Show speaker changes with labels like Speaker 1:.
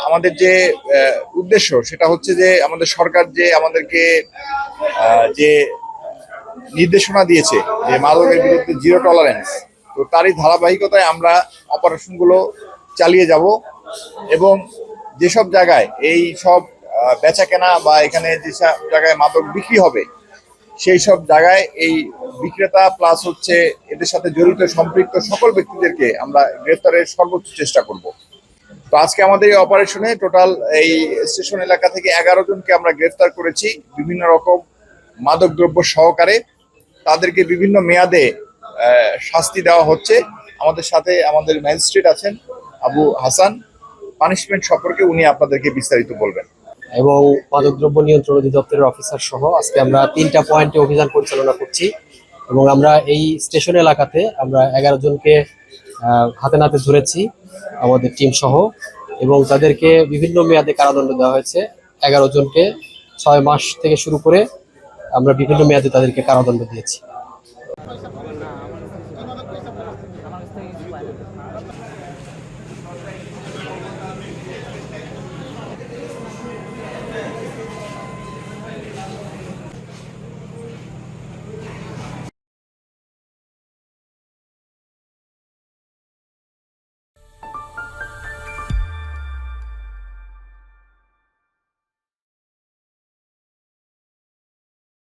Speaker 1: আমাদের যে উদ্দেশ্য সেটা হচ্ছে যে আমাদের সরকার যে আমাদেরকে যে নির্দেশনা দিয়েছে যে মাদকের বিরুদ্ধে জিরো টলারেন্স, তো তারই ধারাবাহিকতায় আমরা অপারেশনগুলো চালিয়ে যাব এবং যেসব জায়গায় এই সব বেচা কেনা বা এখানে যেসব জায়গায় মাদক বিক্রি হবে সেই সব জায়গায় এই বিক্রেতা প্লাস হচ্ছে এদের সাথে জড়িত সম্পৃক্ত সকল ব্যক্তিদেরকে আমরা গ্রেফতারের সর্বোচ্চ চেষ্টা করব। তো আজকে আমাদের এই অপারেশনে টোটাল এই স্টেশন এলাকা থেকে 11 জনকে আমরা গ্রেফতার করেছি বিভিন্ন রকম মাদকদ্রব্য সহকারে। তাদেরকে বিভিন্ন মেয়াদে শাস্তি দেওয়া হচ্ছে। আমাদের সাথে আমাদের ম্যাজিস্ট্রেট আছেন আবু হাসান, পানিশমেন্ট সম্পর্কে উনি আপনাদেরকে বিস্তারিত বলবেন।
Speaker 2: এবং মাদকদ্রব্য নিয়ন্ত্রণ অধিদপ্তরের অফিসার সহ আজকে আমরা 3টা পয়েন্টে অভিযান পরিচালনা করছি এবং আমরা এই স্টেশন এলাকাতে আমরা 11 জনকে হাতে নাতে ধরেছি আমাদের টিম সহ, এবং তাদেরকে বিভিন্ন মেয়াদে কারাদণ্ড দেওয়া হয়েছে। 11 জনকে 6 মাস থেকে শুরু করে আমরা বিভিন্ন মেয়াদে তাদেরকে কারাদণ্ড দিয়েছি।